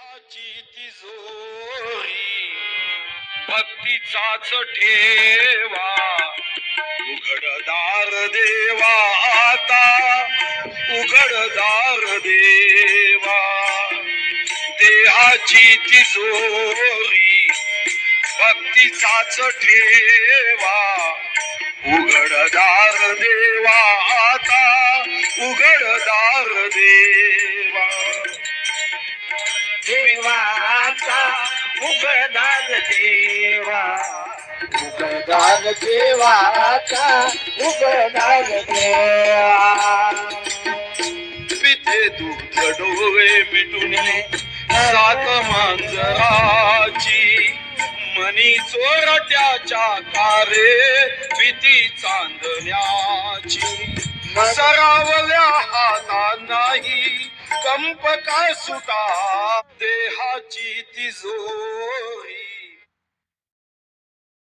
देहाची तिजोरी भक्तीचाच ठेवा उघडदार देवा आता उघडदार देवा देहाची तिजोरी भक्तीचाच ठेवा उघडदार देवा आता उघडदार देवा देवाचा उघडदार देवा उघडदार देवाचा उघडदार देवा पिते दूध डोळे मिटून सात मांजराची मनी चोरट्याच्या कारे भीती चांदण्याची सरावल्या हाता नाही कंप का सुटा देहाची तिजोरी